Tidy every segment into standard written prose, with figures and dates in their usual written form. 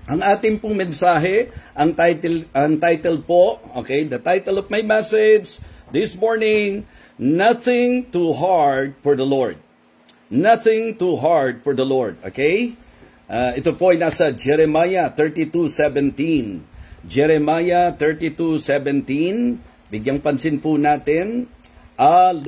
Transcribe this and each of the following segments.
Ang ating pong mensahe, ang title po, okay, the title of my message this morning, Nothing Too Hard for the Lord. Nothing too hard for the Lord, okay? Ito po ay nasa Jeremiah 32:17. Jeremiah 32:17, bigyang pansin po natin,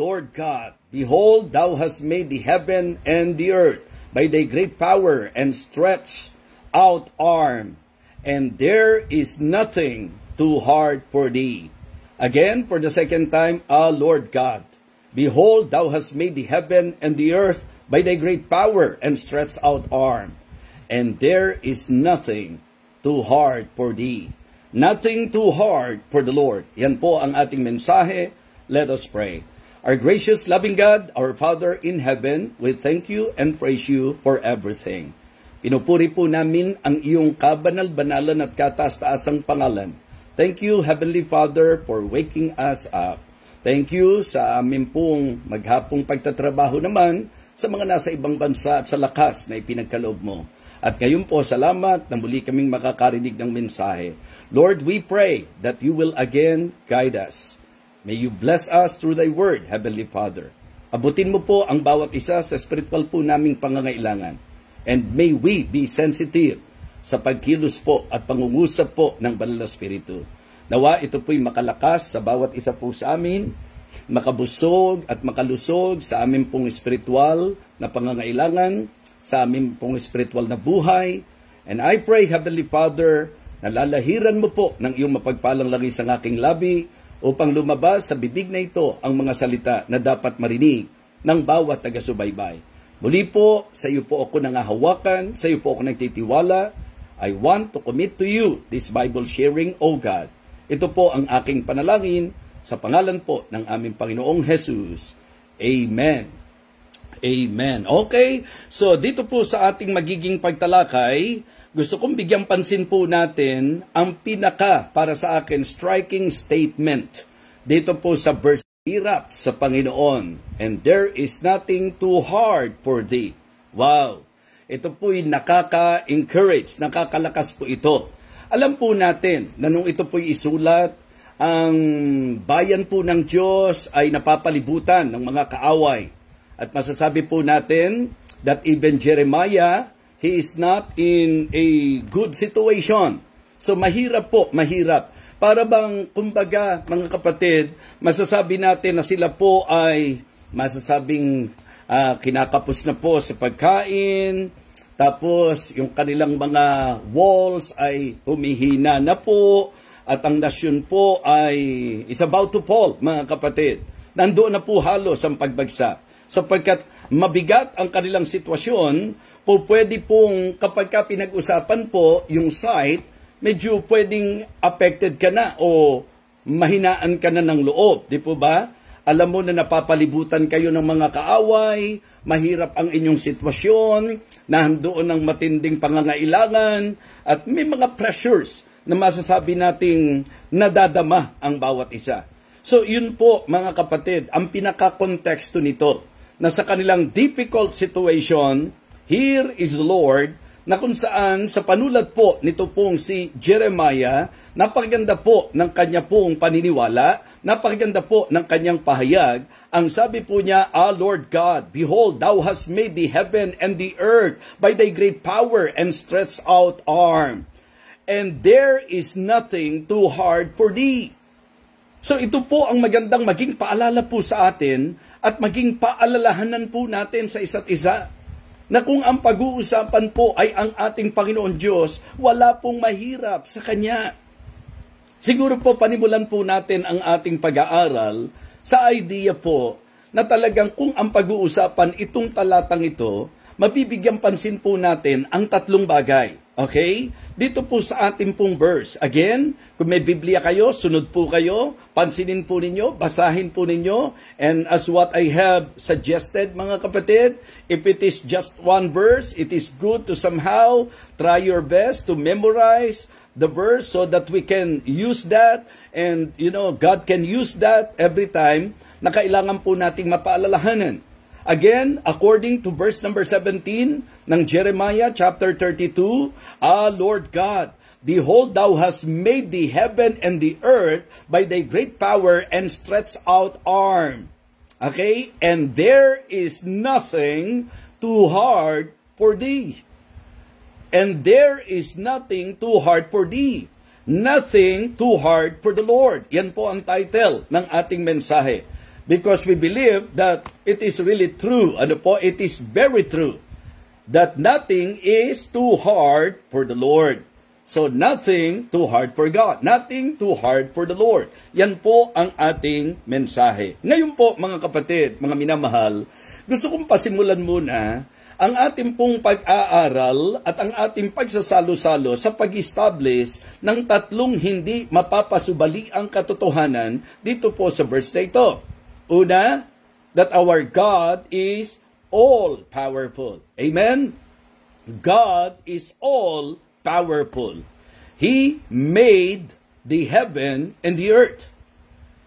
Lord God, behold, thou hast made the heaven and the earth by thy great power and stretched out arm, and there is nothing too hard for thee. Again, for the second time, Lord God, behold, thou hast made the heaven and the earth by thy great power and stretched out arm, and there is nothing too hard for thee. Nothing too hard for the Lord. Yan po ang ating mensahe. Let us pray. Our gracious, loving God, our Father in heaven, we thank you and praise you for everything. Pinupuri po namin ang iyong kabanal-banalan at kataas-taasang pangalan. Thank you, Heavenly Father, for waking us up. Thank you sa amin pong maghapong pagtatrabaho naman sa mga nasa ibang bansa at sa lakas na ipinagkaloob mo. At ngayon po, salamat na muli kaming makakarinig ng mensahe. Lord, we pray that you will again guide us. May you bless us through thy word, Heavenly Father. Abutin mo po ang bawat isa sa spiritual po naming pangangailangan. And may we be sensitive sa pagkilos po at pangungusap po ng Banal na Espiritu. Nawa ito po'y makalakas sa bawat isa po sa amin, makabusog at makalusog sa amin pong spiritual na pangangailangan, sa amin pong spiritual na buhay. And I pray, Heavenly Father, na lalahiran mo po ng iyong mapagpalang langis ang aking labi upang lumabas sa bibig na ito ang mga salita na dapat marinig ng bawat taga-subaybay. Muli po, sa iyo po ako nangahawakan, sa iyo po ako nagtitiwala. I want to commit to you this Bible sharing, O God. Ito po ang aking panalangin sa pangalan po ng aming Panginoong Jesus. Amen. Amen. Okay, so dito po sa ating magiging pagtalakay, gusto kong bigyang pansin po natin ang para sa akin, striking statement. Dito po sa verse, hirap sa Panginoon, and there is nothing too hard for thee. Wow! Ito po'y nakaka-encourage, nakakalakas po ito. Alam po natin na nung ito po'y isulat, ang bayan po ng Diyos ay napapalibutan ng mga kaaway. At masasabi po natin that even Jeremiah, he is not in a good situation. So mahirap po, mahirap. Para bang, kumbaga, mga kapatid, masasabi natin na sila po ay masasabing kinakapos na po sa pagkain, tapos yung kanilang mga walls ay humihina na po, at ang nasyon po ay is about to fall, mga kapatid. Nandoon na po halos ang pagbagsak. Sapagkat mabigat ang kanilang sitwasyon, po pwede pong kapag ka pinag-usapan po yung site, medyo pwedeng affected ka na o mahinaan ka na ng loob. Di po ba? Alam mo na napapalibutan kayo ng mga kaaway, mahirap ang inyong sitwasyon, nandoon ng matinding pangangailangan, at may mga pressures na masasabi nating nadadama ang bawat isa. So yun po mga kapatid, ang pinaka-konteksto nito, na sa kanilang difficult situation, here is the Lord, na kung saan sa panulat po nito pong si Jeremiah, napakaganda po ng kanya pong paniniwala, napakaganda po ng kanyang pahayag. Ang sabi po niya, Lord God, behold, thou hast made the heaven and the earth by thy great power and stretched out arm. And there is nothing too hard for thee. So ito po ang magandang maging paalala po sa atin at maging paalalahanan po natin sa isa't isa. Na kung ang pag-uusapan po ay ang ating Panginoon Diyos, wala pong mahirap sa Kanya. Siguro po panimulan po natin ang ating pag-aaral sa idea po na talagang kung ang pag-uusapan itong talatang ito, mabibigyan pansin po natin ang tatlong bagay. Okay? Dito po sa ating pong verse. Again, kung may Biblia kayo, sunod po kayo, pansinin po ninyo, basahin po ninyo, and as what I have suggested, mga kapatid, if it is just one verse, it is good to somehow try your best to memorize the verse so that we can use that, and God can use that every time na kailangan po nating mapaalalahanan. Again, according to verse number 17 ng Jeremiah chapter 32, Lord God, behold, thou hast made the heaven and the earth by thy great power and stretched out arm. Okay? And there is nothing too hard for thee. And there is nothing too hard for thee. Nothing too hard for the Lord. Yan po ang title ng ating mensahe. Because we believe that it is really true. Ano po? It is very true. That nothing is too hard for the Lord. So, nothing too hard for God. Nothing too hard for the Lord. Yan po ang ating mensahe. Ngayon po, mga kapatid, mga minamahal, gusto kong pasimulan muna ang ating pong pag-aaral at ang ating pagsasalo-salo sa pag-establish ng tatlong hindi mapapasubali ang katotohanan dito po sa verse na ito. Una, that our God is all-powerful. Amen? God is all-powerful. He made the heaven and the earth.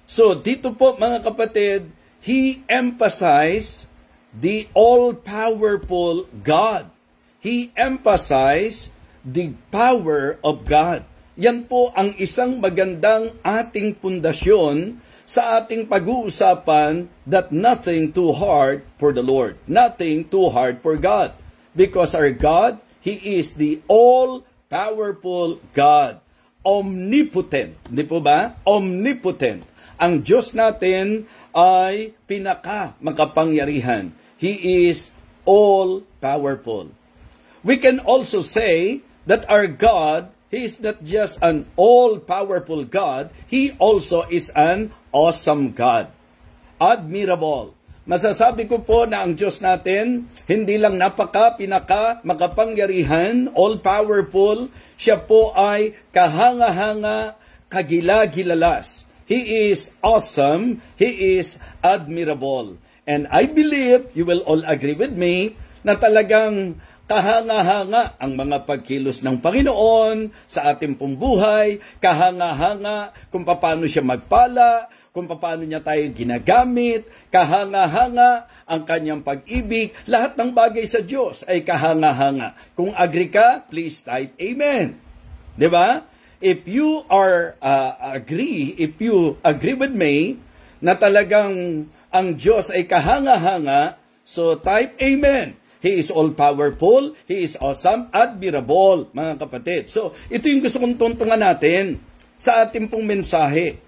So, dito po mga kapatid, He emphasized the all-powerful God. He emphasized the power of God. Yan po ang isang magandang ating pundasyon sa ating pag-uusapan that nothing too hard for the Lord. Nothing too hard for God. Because our God, He is the all-powerful God. Omnipotent. Hindi po ba? Omnipotent. Ang Diyos natin ay pinaka-makapangyarihan. He is all-powerful. We can also say that our God, He is not just an all-powerful God, He also is an awesome God. Admirable. Masasabi ko po na ang Diyos natin, hindi lang pinaka-makapangyarihan, all-powerful, Siya po ay kahanga-hanga, kagila-gilalas. He is awesome, He is admirable. And I believe you will all agree with me na talagang kahanga-hanga ang mga pagkilos ng Panginoon sa ating pong buhay, kahanga-hanga kung paano siya magpala, kung paano niya tayo ginagamit, kahanga-hanga ang kanyang pag-ibig, lahat ng bagay sa Diyos ay kahanga-hanga. Kung agree ka, please type Amen. Diba? If you agree with me na talagang ang Diyos ay kahanga-hanga, so type Amen. He is all-powerful, He is awesome, admirable, mga kapatid. So, ito yung gusto kong tuntungan natin sa ating pong mensahe,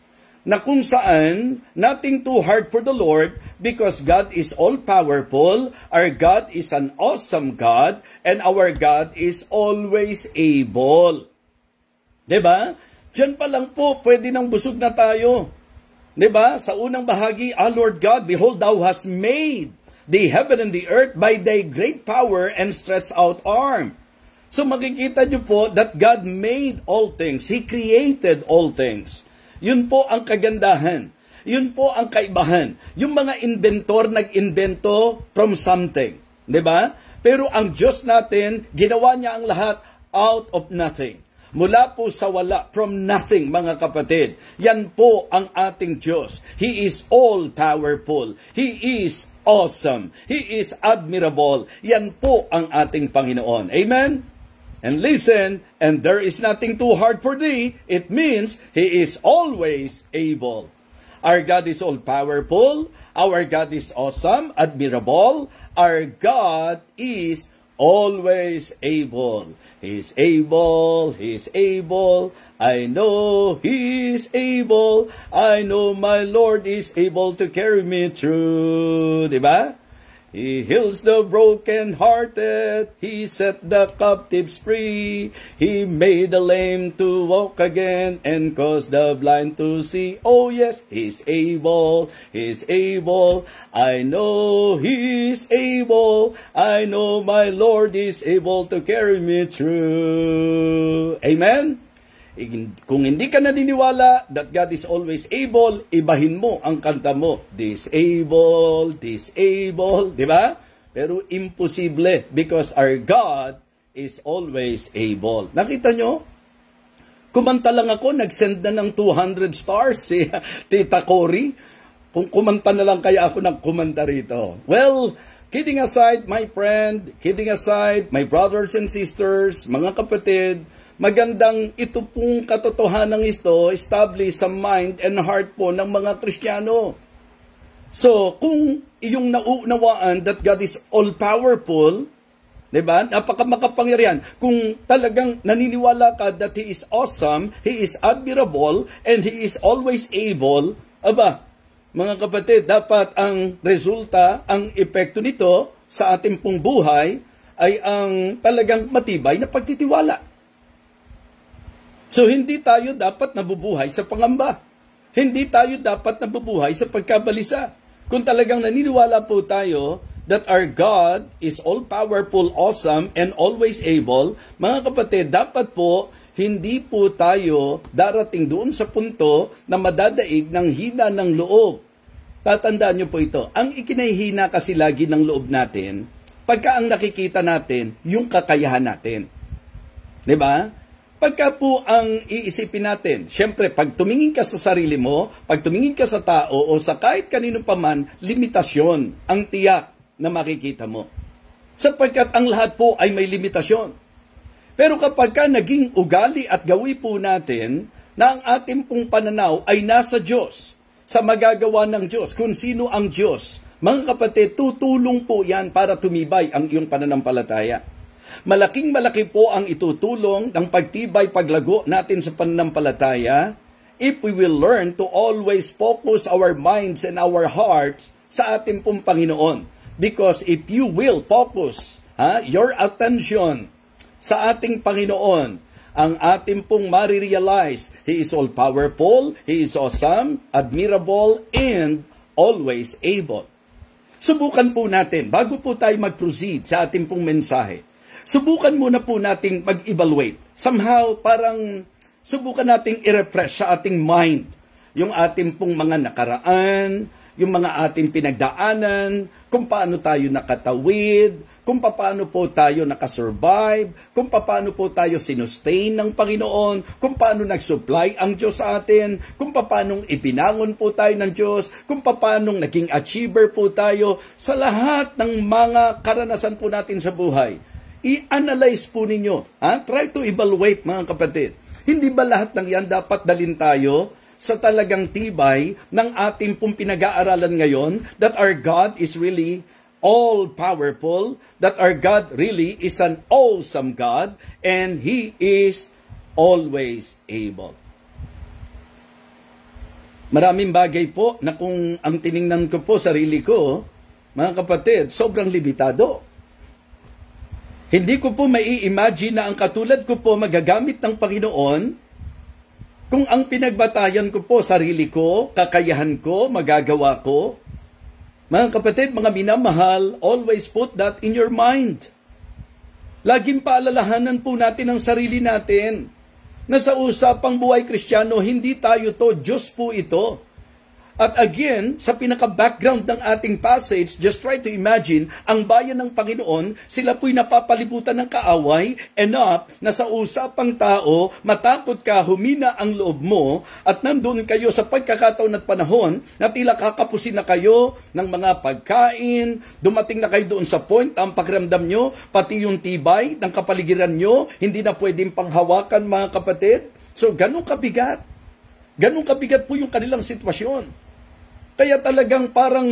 na kung saan, nothing too hard for the Lord, because God is all-powerful, our God is an awesome God, and our God is always able. Diba? Diyan pa lang po, pwede nang busog na tayo. Diba? Sa unang bahagi, Lord God, behold, thou hast made the heaven and the earth by thy great power and stretched out arm. So makikita nyo po that God made all things. He created all things. Yun po ang kagandahan. Yun po ang kaibahan. Yung mga inventor nag-invento from something. Diba? Pero ang Diyos natin, ginawa niya ang lahat out of nothing. Mula po sa wala, from nothing, mga kapatid. Yan po ang ating Diyos. He is all-powerful. He is awesome. He is admirable. Yan po ang ating Panginoon. Amen? And listen, and there is nothing too hard for thee. It means He is always able. Our God is all-powerful. Our God is awesome, admirable. Our God is always able. He's able, He's able, I know He's able, I know my Lord is able to carry me through. Diba? He heals the broken-hearted, He set the captives free, He made the lame to walk again, and caused the blind to see. Oh yes, He's able, I know He's able, I know my Lord is able to carry me through. Amen? Kung hindi ka naniniwala that God is always able, ibahin mo ang kanta mo. Disable, di ba? Pero imposible because our God is always able. Nakita nyo? Kumanta lang ako, nag-send na ng 200 stars si Tita Cory. Kung kumanta na lang kaya ako ng kumanta rito. Well, kidding aside, my friend, kidding aside, my brothers and sisters, mga kapatid, magandang ito pong katotohanan ito establish sa mind and heart po ng mga Kristiyano. So, kung iyong nauunawaan that God is all-powerful, diba? Napakamakapangyarihan. Kung talagang naniniwala ka that He is awesome, He is admirable, and He is always able, aba, mga kapatid, dapat ang resulta, ang epekto nito sa ating pong buhay ay ang talagang matibay na pagtitiwala. So, hindi tayo dapat nabubuhay sa pangamba. Hindi tayo dapat nabubuhay sa pagkabalisa. Kung talagang naniniwala po tayo that our God is all-powerful, awesome, and always able, mga kapatid, dapat po, hindi po tayo darating doon sa punto na madadaig ng hina ng loob. Tatandaan niyo po ito, ang ikinahihina kasi lagi ng loob natin, pagka ang nakikita natin, yung kakayahan natin. Diba? Pagka po ang iisipin natin, syempre, pag tumingin ka sa sarili mo, pag tumingin ka sa tao o sa kahit kanino pa man, limitasyon ang tiyak na makikita mo. Sapagkat ang lahat po ay may limitasyon. Pero kapag ka naging ugali at gawi po natin na ang ating pong pananaw ay nasa Diyos, sa magagawa ng Diyos, kung sino ang Diyos, mga kapatid, tutulong po yan para tumibay ang iyong pananampalataya. Malaking-malaki po ang itutulong ng pagtibay, paglago natin sa pananampalataya if we will learn to always focus our minds and our hearts sa ating pong Panginoon. Because if you will focus your attention sa ating Panginoon, ang ating pong marirealize, He is all-powerful, He is awesome, admirable, and always able. Subukan po natin, bago po tayo mag-proceed sa ating pong mensahe, subukan muna po nating mag-evaluate. Somehow, parang subukan nating i-refresh sa ating mind yung ating pong mga nakaraan, yung mga ating pinagdaanan, kung paano tayo nakatawid, kung paano po tayo nakasurvive, kung paano po tayo sinustain ng Panginoon, kung paano nag-supply ang Diyos sa atin, kung paano ipinangon po tayo ng Diyos, kung paano naging achiever po tayo sa lahat ng mga karanasan po natin sa buhay. I-analyze po ninyo. Try to evaluate, mga kapatid. Hindi ba lahat ng yan dapat dalhin tayo sa talagang tibay ng ating pong pinag-aaralan ngayon that our God is really all-powerful, that our God really is an awesome God, and He is always able. Maraming bagay po na kung ang tiningnan ko po sarili ko, mga kapatid, sobrang limitado. Hindi ko po mai-imagine na ang katulad ko po magagamit ng Panginoon kung ang pinagbatayan ko po sarili ko, kakayahan ko, magagawa ko. Mga kapatid, mga minamahal, always put that in your mind. Laging paalalahanan po natin ang sarili natin na sa usapang buhay Kristiyano, hindi tayo to, Diyos po ito. At again, sa pinaka-background ng ating passage, just try to imagine, ang bayan ng Panginoon, sila po'y napapalibutan ng kaaway, enough na sa usapang tao, matakot ka, humina ang loob mo, at nandun kayo sa pagkakataon at panahon, na tila kakapusin na kayo ng mga pagkain, dumating na kayo doon sa point, ang pakiramdam nyo, pati yung tibay ng kapaligiran nyo, hindi na pwedeng panghawakan, mga kapatid. So, ganun kabigat po yung kanilang sitwasyon. Kaya talagang parang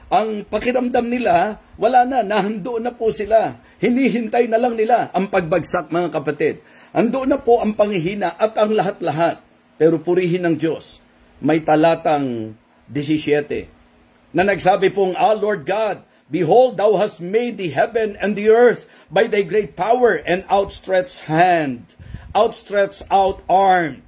ang pakiramdam nila, wala na, nahandoon na po sila. Hinihintay na lang nila ang pagbagsak, mga kapatid. Andoon na po ang panghihina at ang lahat-lahat. Pero purihin ng Diyos. May talatang 17 na nagsabi pong, Lord God, behold, Thou hast made the heaven and the earth by Thy great power and outstretched hand, outstretched out arm.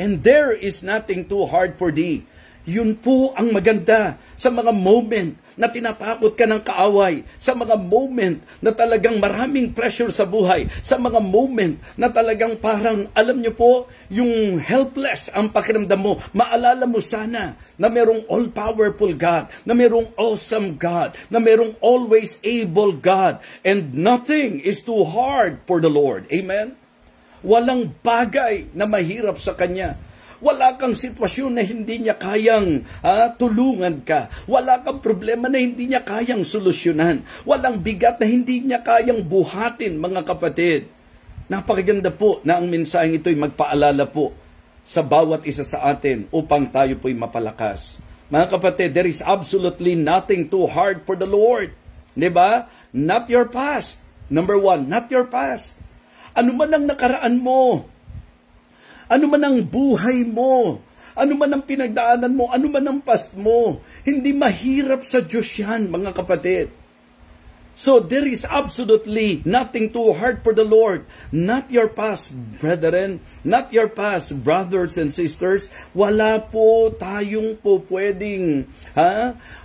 And there is nothing too hard for Thee. Yun po ang maganda sa mga moment na tinatakot ka ng kaaway, sa mga moment na talagang maraming pressure sa buhay, sa mga moment na talagang parang, alam nyo po, yung helpless ang pakiramdam mo. Maalala mo sana na merong all-powerful God, na merong awesome God, na merong always able God, and nothing is too hard for the Lord. Amen? Walang bagay na mahirap sa Kanya. Wala kang sitwasyon na hindi niya kayang tulungan ka. Wala kang problema na hindi niya kayang solusyonan. Walang bigat na hindi niya kayang buhatin, mga kapatid. Napakaganda po na ang mensaheng ito'y magpaalala po sa bawat isa sa atin upang tayo po'y mapalakas. Mga kapatid, there is absolutely nothing too hard for the Lord. Diba? Not your past. Number one, not your past. Ano man ang nakaraan mo, ano man ang buhay mo, ano man ang pinagdaanan mo, ano man ang past mo, hindi mahirap sa Diyos yan, mga kapatid. So there is absolutely nothing too hard for the Lord. Not your past, brethren. Not your past, brothers and sisters. Wala po tayong po pwedeng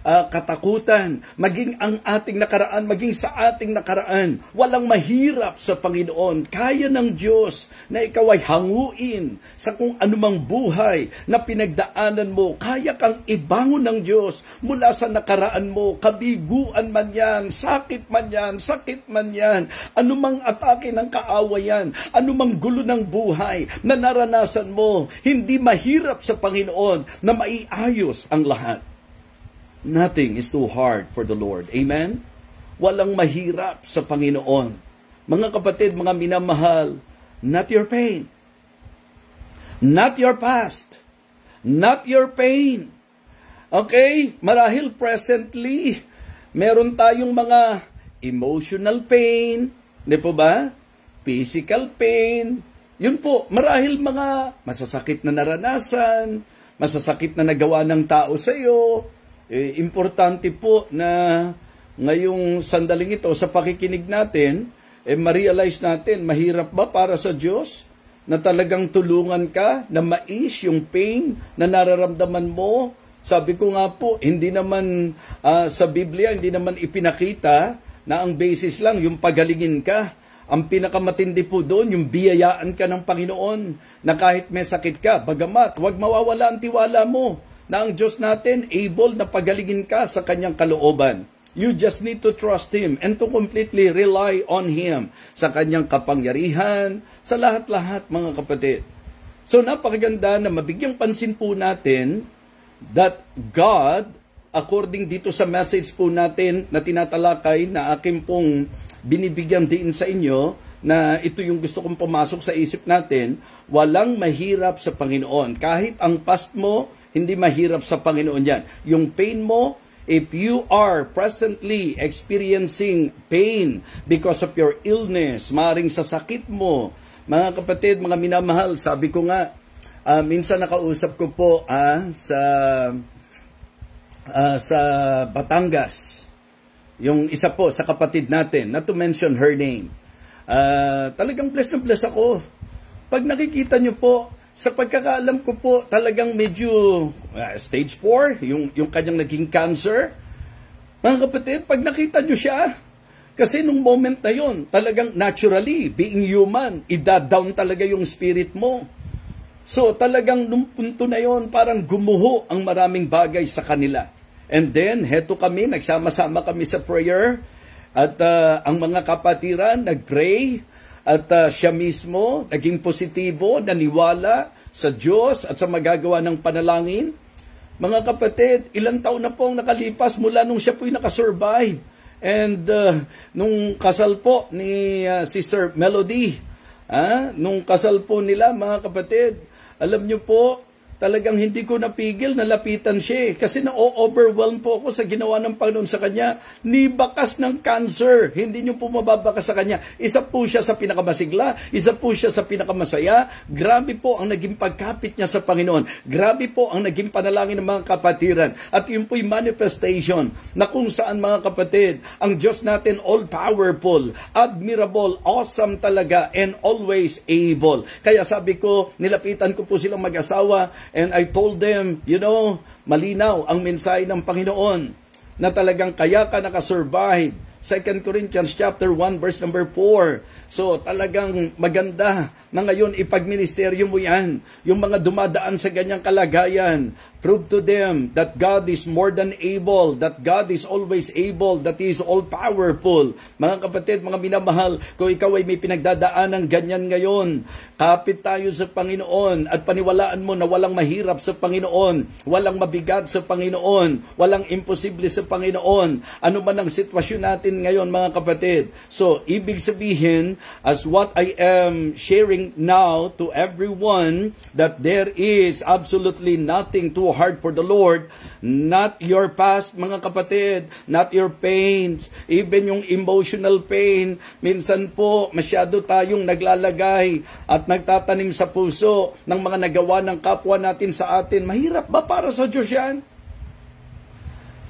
katakutan. Maging ang ating nakaraan, maging sa ating nakaraan. Walang mahirap sa Panginoon. Kaya ng Diyos na ikaw ay hanguin sa kung anumang buhay na pinagdaanan mo. Kaya kang ibangon ng Diyos mula sa nakaraan mo. Kabiguan man yan, sakit man yan, anumang atake ng kaawayan, anumang gulo ng buhay na naranasan mo, hindi mahirap sa Panginoon na maiayos ang lahat. Nothing is too hard for the Lord. Amen? Walang mahirap sa Panginoon. Mga kapatid, mga minamahal, not your pain, not your past, not your pain. Okay? Marahil presently, meron tayong mga emotional pain, di po ba? Physical pain. Yun po, marahil mga masasakit na naranasan, masasakit na nagawa ng tao sa iyo. Importante po na ngayong sandaling ito, sa pakikinig natin, ma-realize natin, mahirap ba para sa Diyos na talagang tulungan ka na mais yung pain na nararamdaman mo? Sabi ko nga po, hindi naman sa Biblia, hindi naman ipinakita na ang basis lang yung pagalingin ka. Ang pinakamatindi po doon, yung biyayaan ka ng Panginoon na kahit may sakit ka, bagamat huwag mawawala ang tiwala mo na ang Diyos natin able na pagalingin ka sa kanyang kalooban. You just need to trust Him and to completely rely on Him sa kanyang kapangyarihan, sa lahat-lahat, mga kapatid. So napakaganda na mabigyang pansin po natin that God, according dito sa message po natin na tinatalakay na akin pong binibigyan din sa inyo, na ito yung gusto kong pumasok sa isip natin, walang mahirap sa Panginoon. Kahit ang past mo, hindi mahirap sa Panginoon yan. Yung pain mo, if you are presently experiencing pain because of your illness, maring sa sakit mo, mga kapatid, mga minamahal, sabi ko nga, minsan nakausap ko po sa Batangas, yung isa po sa kapatid natin, not to mention her name. Talagang blessed na blessed ako. Pag nakikita nyo po, sa pagkakaalam ko po, talagang medyo stage 4, yung kanyang naging cancer. Mga kapatid, pag nakita nyo siya, kasi nung moment na yon, talagang naturally, being human, ida-down talaga yung spirit mo. So talagang nung punto na yon, parang gumuho ang maraming bagay sa kanila. And then, heto kami, nagsama-sama kami sa prayer, at ang mga kapatiran nag-pray, at siya mismo naging positibo, naniwala sa Diyos at sa magagawa ng panalangin. Mga kapatid, ilang taon na po ang nakalipas mula nung siya po'y nakasurvive. And nung kasal po ni Sister Melody, nung kasal po nila, mga kapatid, alam nyo po, talagang hindi ko napigil na lapitan siya. Kasi na-overwhelm po ako sa ginawa ng Panginoon sa kanya. Ni bakas ng cancer. Hindi niyo po mababakas sa kanya. Isa po siya sa pinakamasigla. Isa po siya sa pinakamasaya. Grabe po ang naging pagkapit niya sa Panginoon. Grabe po ang naging panalangin ng mga kapatiran. At yun po'y manifestation na kung saan, mga kapatid, ang Diyos natin all-powerful, admirable, awesome talaga, and always able. Kaya sabi ko, nilapitan ko po silang mag-asawa, and I told them, malinaw ang mensahe ng Panginoon na talagang kaya ka nakasurvive. 2 Corinthians chapter 1 verse number 4. So talagang maganda na ngayon ipagministeryo mo yan. Yung mga dumadaan sa ganyang kalagayan, Prove to them that God is more than able, that God is always able, that He is all-powerful. Mga kapatid, mga minamahal, kung ikaw ay may pinagdadaanan ganyan ngayon, kapit tayo sa Panginoon at paniwalaan mo na walang mahirap sa Panginoon, walang mabigat sa Panginoon, walang imposible sa Panginoon. Ano man ang sitwasyon natin ngayon, mga kapatid. So, ibig sabihin, as what I am sharing now to everyone, that there is absolutely nothing too hard for the Lord. Not your past, mga kapatid, not your pains, even yung emotional pain. Minsan po, masyado tayong naglalagay at nagtatanim sa puso ng mga nagawa ng kapwa natin sa atin. Mahirap ba para sa Diyos yan?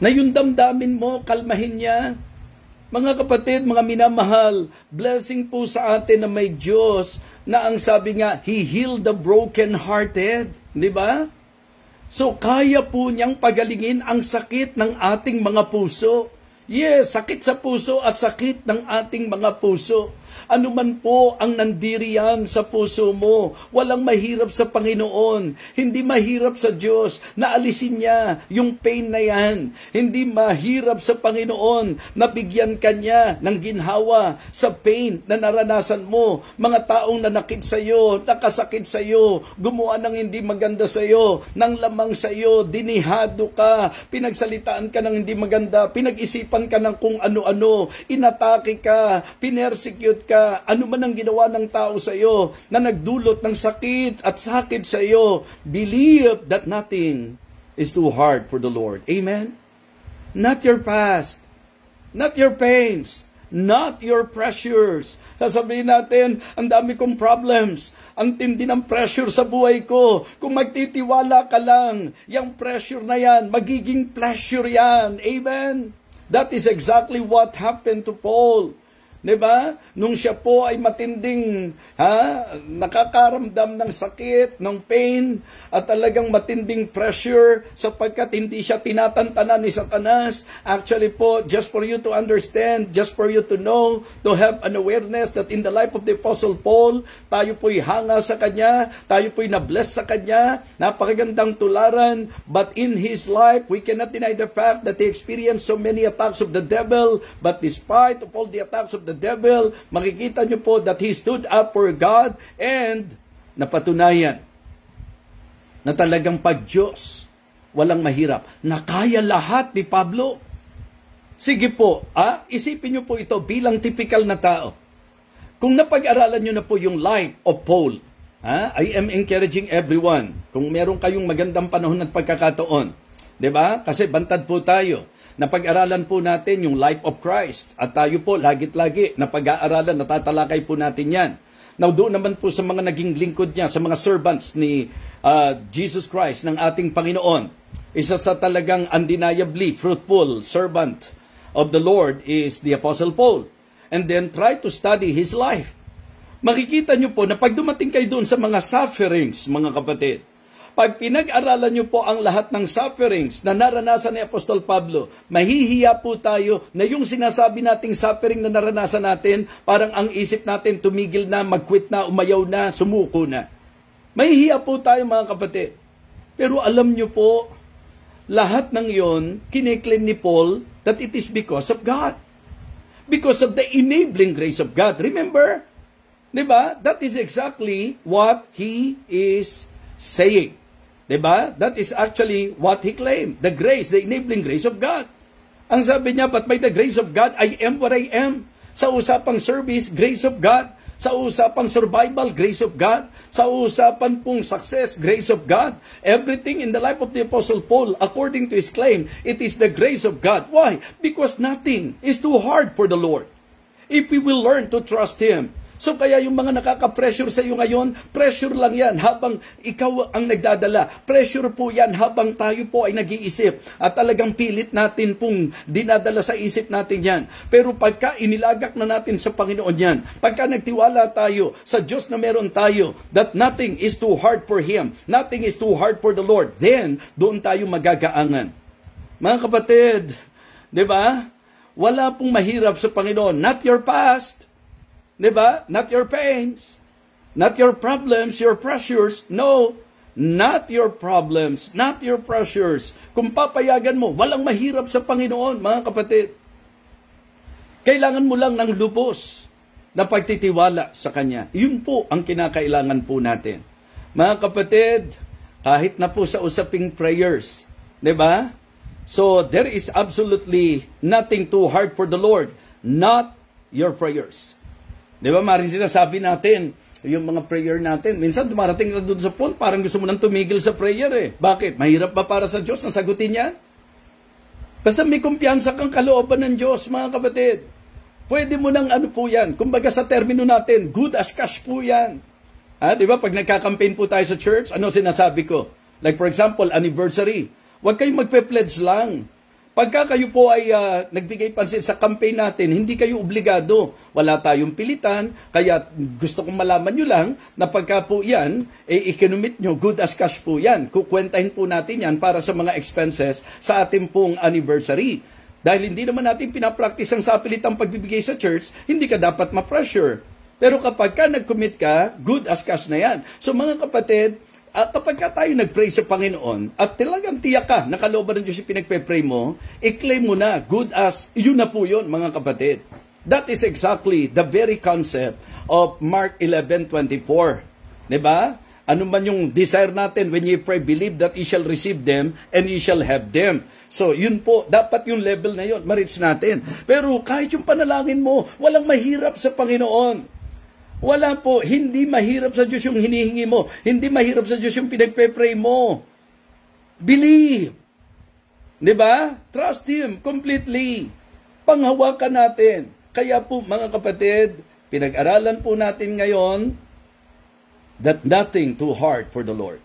Na yung damdamin mo, kalmahin niya. Mga kapatid, mga minamahal, blessing po sa atin na may Diyos na ang sabi nga, He healed the broken-hearted. Di ba? So, kaya po niyang pagalingin ang sakit ng ating mga puso. Yes, sakit sa puso at sakit ng ating mga puso. Ano man po ang nandiriyan sa puso mo, walang mahirap sa Panginoon. Hindi mahirap sa Diyos na alisin niya yung pain na yan. Hindi mahirap sa Panginoon na bigyan ka niya ng ginhawa sa pain na naranasan mo. Mga taong nanakit sa iyo, nakasakit sa iyo, gumawa ng hindi maganda sa iyo, ng lamang sa iyo, dinihado ka, pinagsalitaan ka ng hindi maganda, pinag-isipan ka ng kung ano-ano, inatake ka, pinersecute ka, ano man ang ginawa ng tao sa iyo na nagdulot ng sakit at sakit sa iyo, believe that nothing is too hard for the Lord. Amen? Not your past, not your pains, not your pressures. Sasabihin natin, ang dami kong problems, ang tindi ng pressure sa buhay ko. Kung magtitiwala ka lang, yung pressure na yan, magiging pleasure yan. Amen? That is exactly what happened to Paul. Diba? Nung siya po ay matinding, nakakaramdam ng sakit, ng pain, at talagang matinding pressure sapagkat hindi siya tinatantanan ni Satanas. Actually po, just for you to understand, just for you to know, to have an awareness that in the life of the Apostle Paul, tayo po'y hanga sa kanya, tayo po'y na-bless sa kanya, napakagandang tularan, but in his life, we cannot deny the fact that he experienced so many attacks of the devil, but despite of all the attacks of the devil, makikita nyo po that he stood up for God and napatunayan na talagang pag-Diyos, walang mahirap. Nakaya lahat ni Pablo. Sige po, isipin nyo po ito bilang typical na tao. Kung napag-aralan nyo na po yung life of Paul, I am encouraging everyone, kung meron kayong magandang panahon at pagkakataon, diba? Kasi bantad po tayo. Napag-aralan po natin yung life of Christ. At tayo po, lagit-lagi, napag-aaralan, natatalakay po natin yan. Now, doon naman po sa mga naging lingkod niya, sa mga servants ni Jesus Christ, ng ating Panginoon. Isa sa talagang undeniably fruitful servant of the Lord is the Apostle Paul. And then, try to study his life. Makikita nyo po na pag dumating kayo doon sa mga sufferings, mga kapatid, pag pinag-aralan nyo po ang lahat ng sufferings na naranasan ni Apostol Pablo, mahihiya po tayo na yung sinasabi nating suffering na naranasan natin, parang ang isip natin tumigil na, mag-quit na, umayaw na, sumuko na. Mahihiya po tayo, mga kapatid. Pero alam nyo po, lahat ng yon, kiniklaim ni Paul that it is because of God. Because of the enabling grace of God. Remember? Diba? That is exactly what he is saying. Diba? That is actually what he claimed. The grace, the enabling grace of God. Ang sabi niya, but by the grace of God, I am what I am. Sa usapang service, grace of God. Sa usapang survival, grace of God. Sa usapan pong success, grace of God. Everything in the life of the Apostle Paul, according to his claim, it is the grace of God. Why? Because nothing is too hard for the Lord. If we will learn to trust Him. So kaya yung mga nakaka-pressure sa iyo ngayon, pressure lang yan habang ikaw ang nagdadala. Pressure po yan habang tayo po ay nag-iisip. At talagang pilit natin pong dinadala sa isip natin yan. Pero pagka inilagak na natin sa Panginoon yan, pagka nagtiwala tayo sa Diyos na meron tayo, that nothing is too hard for Him, nothing is too hard for the Lord, then doon tayo magagaangan. Mga kapatid, di ba? Wala pong mahirap sa Panginoon. Not your past. Diba? Not your pains, not your problems, your pressures. No, Not your problems, not your pressures. Kung papayagan mo, walang mahirap sa Panginoon, mga kapatid. Kailangan mo lang ng lubos na pagtitiwala sa Kanya. Yun po ang kinakailangan po natin. Mga kapatid, kahit na po sa usaping prayers, di ba? So, there is absolutely nothing too hard for the Lord, not your prayers. Di ba, maaaring sinasabi natin, yung mga prayer natin, minsan dumarating na doon sa point, parang gusto mo nang tumigil sa prayer eh. Bakit? Mahirap ba para sa Diyos na sagutin yan? Basta may kumpiyansa kang kalooban ng Diyos, mga kapatid. Pwede mo nang ano po yan. Kumbaga sa termino natin, good as cash po yan. Di ba? Pag nagka-campaign po tayo sa church, ano sinasabi ko? Like for example, anniversary. Huwag kayong magpe-pledge lang. Pagka kayo po ay nagbigay pansin sa campaign natin, hindi kayo obligado. Wala tayong pilitan, kaya gusto kong malaman nyo lang na pagka po yan, i-commit nyo, good as cash po yan. Kukwentahin po natin yan para sa mga expenses sa ating pong anniversary. Dahil hindi naman natin pinapractice ang sapilitang pagbibigay sa church, hindi ka dapat ma-pressure. Pero kapag ka nag-commit ka, good as cash na yan. So mga kapatid, kapag ka tayo nag-pray sa Panginoon, at talagang tiyak ka, nakalooban ng Diyos yung pinagpe-pray mo, i-claim mo na, good as, yun na po yun, mga kapatid. That is exactly the very concept of Mark 11:24. Diba? Ano man yung desire natin, when ye pray, believe that ye shall receive them, and ye shall have them. So, yun po, dapat yung level na yun, ma-reach natin. Pero kahit yung panalangin mo, walang mahirap sa Panginoon. Wala po, hindi mahirap sa Diyos yung hinihingi mo. Hindi mahirap sa Diyos yung pinagpe-pray mo. Believe. Diba? Trust Him completely. Panghawakan natin. Kaya po, mga kapatid, pinag-aralan po natin ngayon that nothing too hard for the Lord.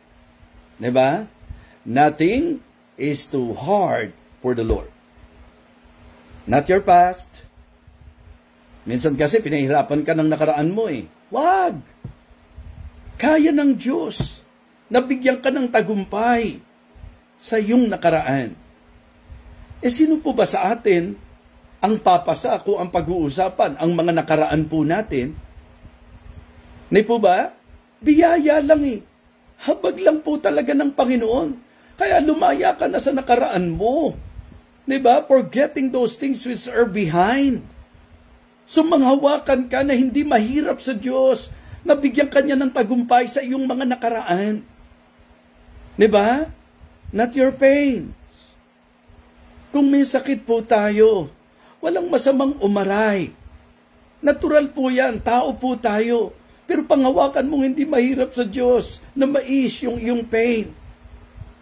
Diba? Nothing is too hard for the Lord. Not your past. Minsan kasi pinahirapan ka ng nakaraan mo eh. Wag! Kaya ng Diyos. Nabigyan ka ng tagumpay sa iyong nakaraan. Sino po ba sa atin ang papasa kung ang pag-uusapan ang mga nakaraan po natin? Hindi po ba? Biyaya lang eh. Habag lang po talaga ng Panginoon. Kaya lumaya ka na sa nakaraan mo. Diba? Forgetting those things which are behind. So manghawakan ka na hindi mahirap sa Diyos. Nabigyan ka niya ng tagumpay sa iyong mga nakaraan. Diba? Not your pains. Kung may sakit po tayo, walang masamang umaray. Natural po yan, tao po tayo. Pero panghawakan mong hindi mahirap sa Diyos na mais yung iyong pain.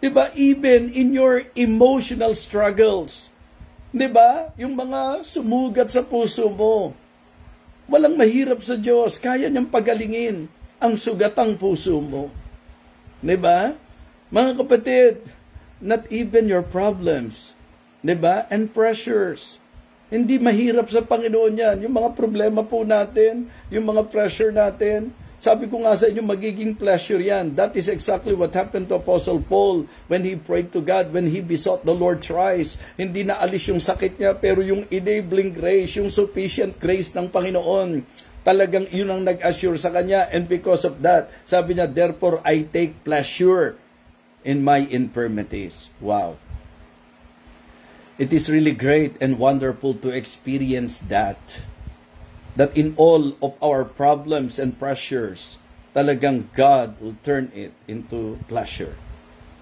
Diba? Even in your emotional struggles. Diba? Yung mga sumugat sa puso mo. Walang mahirap sa Diyos. Kaya niyang pagalingin ang sugatang puso mo. Diba? Mga kapatid, not even your problems. Diba? And pressures. Hindi mahirap sa Panginoon yan. Yung mga problema po natin, yung mga pressure natin, sabi ko nga sa inyo, magiging pleasure yan. That is exactly what happened to Apostle Paul when he prayed to God, when he besought the Lord thrice. Hindi na alis yung sakit niya, pero yung enabling grace, yung sufficient grace ng Panginoon, talagang yun ang nag-assure sa kanya. And because of that, sabi niya, therefore I take pleasure in my infirmities. Wow. It is really great and wonderful to experience that in all of our problems and pressures, talagang God will turn it into pleasure.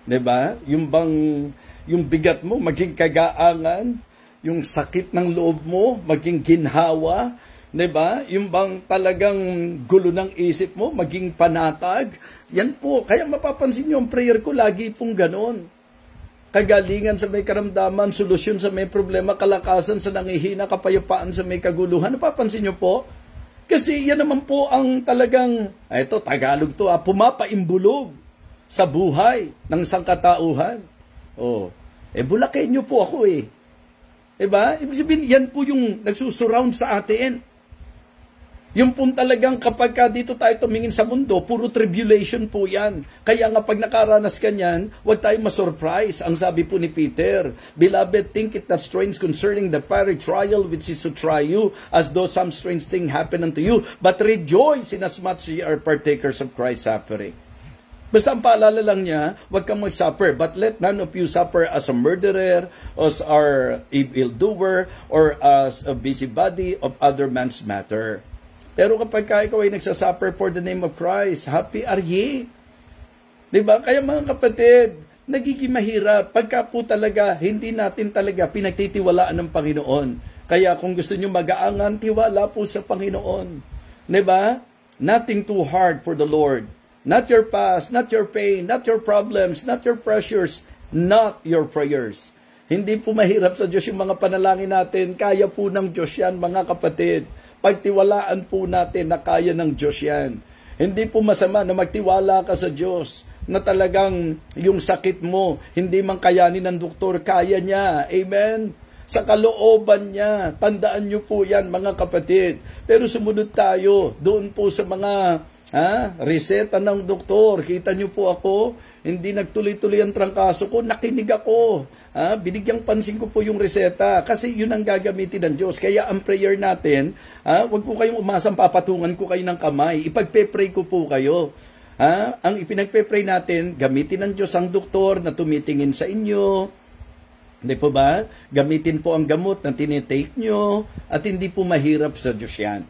Diba? Yung bigat mo, maging kagaangan, yung sakit ng loob mo, maging ginhawa, diba? Yung bang talagang gulo ng isip mo, maging panatag, yan po. Kaya mapapansin nyo, ang prayer ko lagi pong ganon. Kagalingan sa may karamdaman, solusyon sa may problema, kalakasan sa nangihina, kapayapaan sa may kaguluhan. Napapansin nyo po? Kasi yan naman po ang talagang, ito, Tagalog to, pumapaimbulog sa buhay ng sangkatauhan. Bulakenyo po ako eh. Diba? Ibig sabihin, yan po yung nagsusurround sa atin. Yung pong talagang kapag dito tayo tumingin sa mundo, puro tribulation po yan. Kaya nga pag nakaranas ka niyan, huwag tayong masurprise. Ang sabi po ni Peter, Beloved, think it not strange concerning the fiery trial which is to try you, as though some strange thing happen unto you. But rejoice inasmuch ye are partakers of Christ's suffering. Basta ang paalala lang niya, huwag kang mag-suffer, but let none of you suffer as a murderer, as our evildoer, or as a busybody of other man's matter. Pero kapag ikaw ay nagsasuffer for the name of Christ, happy are ye. Diba? Kaya mga kapatid, nagiging mahirap pagka po talaga, hindi natin talaga pinagtitiwalaan ng Panginoon. Kaya kung gusto nyo mag-aangan, tiwala po sa Panginoon. Diba? Nothing too hard for the Lord. Not your past, not your pain, not your problems, not your pressures, not your prayers. Hindi po mahirap sa Diyos yung mga panalangin natin. Kaya po ng Diyos yan, mga kapatid. Pagtiwalaan po natin na kaya ng Diyos yan. Hindi po masama na magtiwala ka sa Diyos na talagang yung sakit mo, hindi man kayanin ng doktor, kaya niya. Amen? Sa kalooban niya. Tandaan niyo po yan, mga kapatid. Pero sumunod tayo doon po sa mga reseta ng doktor. Kita niyo po ako, hindi nagtuloy-tuloy ang trangkaso ko, nakinig ako. Binigyang pansin ko po yung reseta kasi yun ang gagamitin ng Diyos. Kaya ang prayer natin, wag po kayong umasang papatungan ko kayo ng kamay. Ipagpe-pray ko po kayo. Ang ipinagpe-pray natin, gamitin ng Diyos ang doktor na tumitingin sa inyo. Hindi po ba? Gamitin po ang gamot na tinitake nyo at hindi po mahirap sa Diyos yan.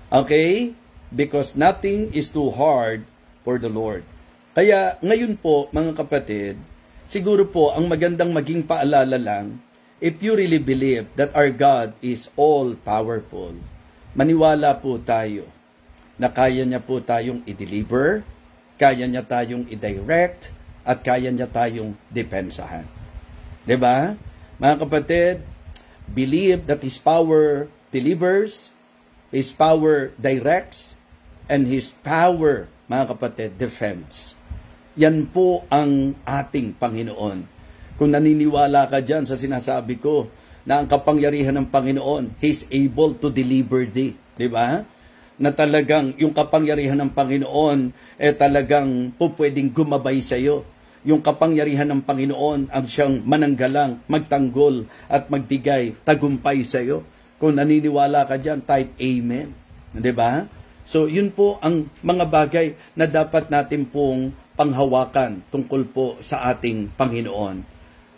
Okay? Because nothing is too hard for the Lord. Kaya ngayon po, mga kapatid, siguro po ang magandang maging paalala lang, if you really believe that our God is all-powerful, maniwala po tayo na kaya niya po tayong i-deliver, kaya niya tayong i-direct, at kaya niya tayong depensahan. Diba? Mga kapatid, believe that His power delivers, His power directs, and His power, mga kapatid, defends. Yan po ang ating Panginoon. Kung naniniwala ka dyan sa sinasabi ko, na ang kapangyarihan ng Panginoon, He's able to deliver thee. Diba? Na talagang yung kapangyarihan ng Panginoon, talagang po pwedeng gumabay sa iyo. Yung kapangyarihan ng Panginoon ang siyang mananggalang, magtanggol, at magbigay tagumpay sa iyo. Kung naniniwala ka dyan, type Amen. Diba? So, yun po ang mga bagay na dapat natin pong panghawakan tungkol po sa ating Panginoon.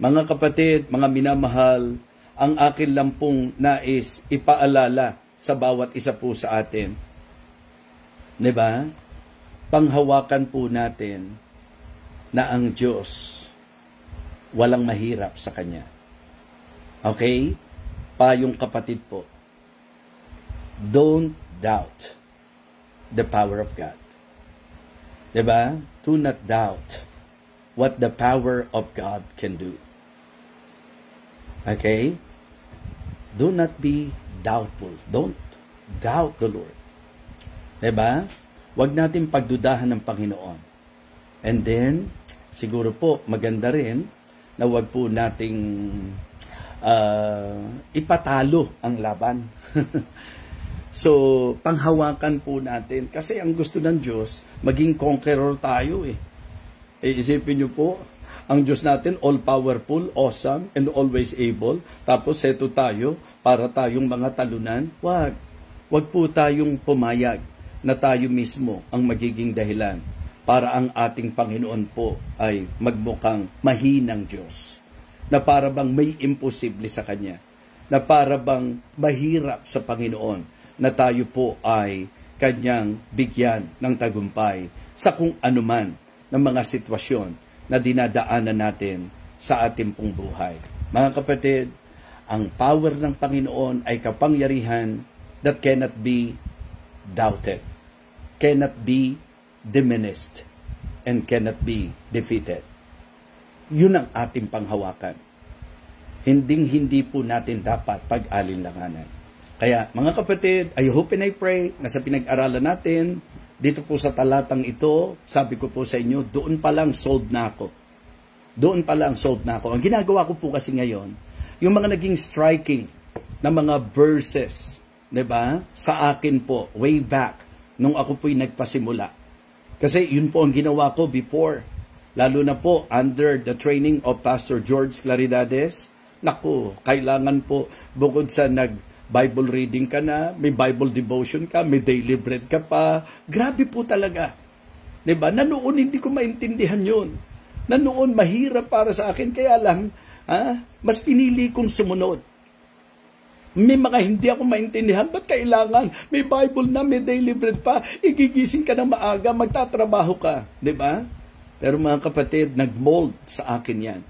Mga kapatid, mga minamahal, ang akin lang pong nais ipaalala sa bawat isa po sa atin. Diba? Panghawakan po natin na ang Diyos walang mahirap sa Kanya. Okay? Payong kapatid po. Don't doubt the power of God. Diba? Do not doubt what the power of God can do. Okay? Do not be doubtful. Don't doubt the Lord. Diba? Huwag natin pagdudahan ng Panginoon. And then, siguro po, maganda rin na huwag po nating ipatalo ang laban. So, panghawakan po natin. Kasi ang gusto ng Diyos, maging conqueror tayo eh. Isipin niyo po, ang Diyos natin, all-powerful, awesome, and always able. Tapos, heto tayo, para tayong mga talunan. Wag. Wag po tayong pumayag na tayo mismo ang magiging dahilan para ang ating Panginoon po ay magmukhang mahinang Diyos. Na para bang may imposible sa Kanya. Na para bang mahirap sa Panginoon na tayo po ay Kanyang bigyan ng tagumpay sa kung anuman ng mga sitwasyon na dinadaanan natin sa ating pong buhay. Mga kapatid, ang power ng Panginoon ay kapangyarihan that cannot be doubted, cannot be diminished, and cannot be defeated. Yun ang ating panghawakan. Hinding-hindi po natin dapat pag-alinlanganan. Kaya mga kapatid, I hope and I pray na sa pinag-aralan natin, dito po sa talatang ito, sabi ko po sa inyo, doon pa lang sold na ako. Doon pa lang sold na ako. Ang ginagawa ko po kasi ngayon, yung mga naging striking na mga verses, diba? Sa akin po, way back, nung ako po'y nagpasimula. Kasi yun po ang ginawa ko before. Lalo na po, under the training of Pastor George Claridades, naku, kailangan po, bukod sa Bible reading ka na, may Bible devotion ka, may daily bread ka pa. Grabe po talaga. Diba? Na noon hindi ko maintindihan yun. Na noon mahirap para sa akin, kaya lang, mas pinili kong sumunod. May mga hindi ako maintindihan, ba't kailangan? May Bible na, may daily bread pa, igigising ka ng maaga, magtatrabaho ka. Diba? Pero mga kapatid, nag-mold sa akin yan.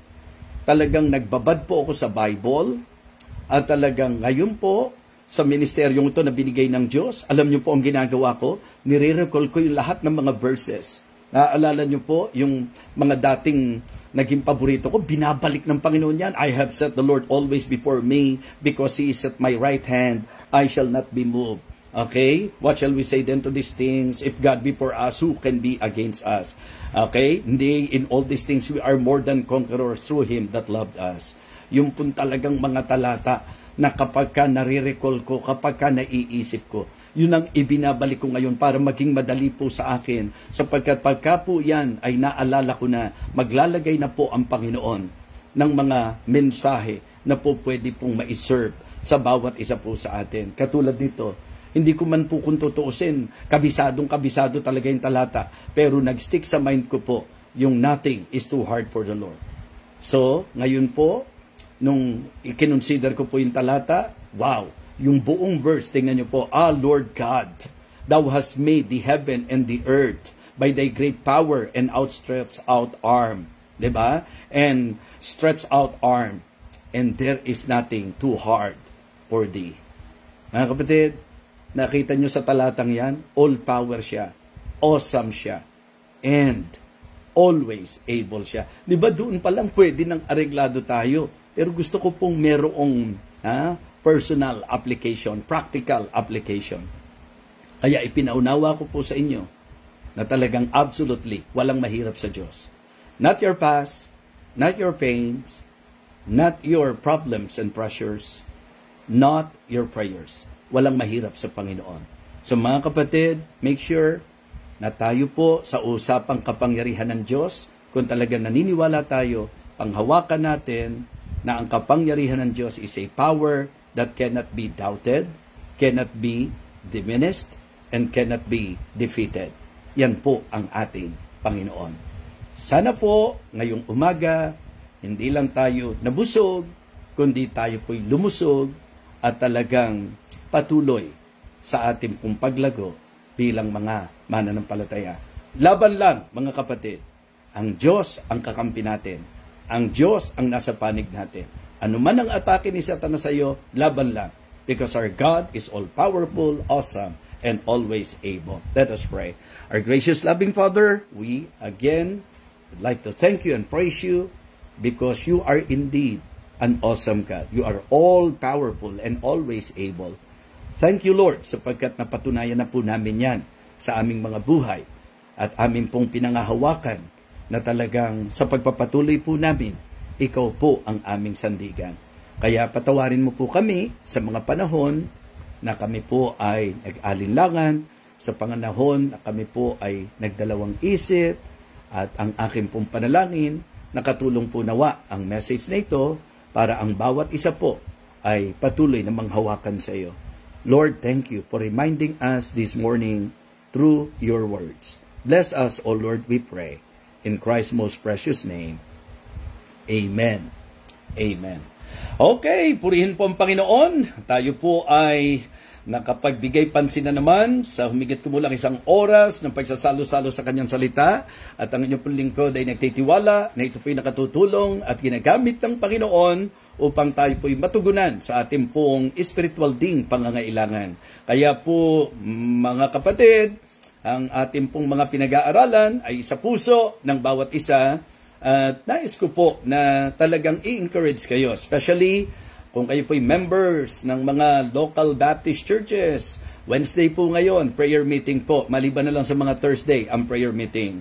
Talagang nagbabad po ako sa Bible, at talagang ngayon po, sa ministeryong ito na binigay ng Diyos, alam niyo po ang ginagawa ko, nire-recall ko yung lahat ng mga verses. Naaalala niyo po yung mga dating naging paborito ko, binabalik ng Panginoon yan. I have set the Lord always before me, because He is at my right hand, I shall not be moved. Okay? What shall we say then to these things? If God be for us, who can be against us? Okay? Hindi, in all these things, we are more than conquerors through Him that loved us. Yung pun talagang mga talata na kapag ka nare-recall ko, kapag ka naiisip ko, yun ang ibinabalik ko ngayon para maging madali po sa akin. Sapagkat pagka po yan ay naalala ko na maglalagay na po ang Panginoon ng mga mensahe na po pwede pong ma-serve sa bawat isa po sa atin. Katulad nito, hindi ko man po kung tutuusin, kabisado talaga yung talata, pero nag-stick sa mind ko po yung nothing is too hard for the Lord. So, ngayon po, nung ikinonsider ko po yung talata, wow, yung buong verse, tingnan nyo po, Lord God, Thou hast made the heaven and the earth by Thy great power and outstretched out arm. Diba? And stretched out arm, and there is nothing too hard for Thee. Mga kapatid, nakita nyo sa talatang yan, all power siya, awesome siya, and always able siya. Diba doon pa lang pwede nang areglado tayo? Pero gusto ko pong merong personal application, practical application. Kaya ipinaunawa ko po sa inyo na talagang absolutely walang mahirap sa Diyos. Not your past, not your pains, not your problems and pressures, not your prayers. Walang mahirap sa Panginoon. So mga kapatid, make sure na tayo po sa usapang kapangyarihan ng Diyos, kung talagang naniniwala tayo, panghawakan natin na ang kapangyarihan ng Diyos is a power that cannot be doubted, cannot be diminished, and cannot be defeated. Yan po ang ating Panginoon. Sana po, ngayong umaga, hindi lang tayo nabusog, kundi tayo po'y lumusog at talagang patuloy sa ating pong paglago bilang mga mananampalataya. Laban lang, mga kapatid. Ang Diyos ang kakampi natin. Ang Diyos ang nasa panig natin. Ano man ang atake ni Satanas sa iyo, laban lang. Because our God is all-powerful, awesome, and always able. Let us pray. Our gracious, loving Father, we again would like to thank you and praise you because you are indeed an awesome God. You are all-powerful and always able. Thank you, Lord, sapagkat napatunayan na po namin yan sa aming mga buhay at aming pong pinangahawakan na talagang sa pagpapatuloy po namin, ikaw po ang aming sandigan. Kaya patawarin mo po kami sa mga panahon na kami po ay nag-alinlangan, sa panganahon na kami po ay nagdalawang isip, at ang aking pong panalangin, nakatulong po nawa ang message na ito para ang bawat isa po ay patuloy na manghawakan sa iyo. Lord, thank you for reminding us this morning through your words. Bless us, O Lord, we pray. In Christ's most precious name. Amen. Amen. Okay, purihin po ang Panginoon. Tayo po ay nakapagbigay pansin na naman sa humigit kumulang 1 oras ng pagsasalo-salo sa kanyang salita. At ang inyong pong lingkod ay nagtitiwala na ito po ay nakatutulong at ginagamit ng Panginoon upang tayo po ay matugunan sa ating pong spiritual ding pangangailangan. Kaya po, mga kapatid, ang ating pong mga pinag-aaralan ay sa puso ng bawat isa at nais ko po na talagang i-encourage kayo, especially kung kayo po'y members ng mga local Baptist churches. Wednesday po ngayon, prayer meeting po. Maliban na lang sa mga Thursday, ang prayer meeting.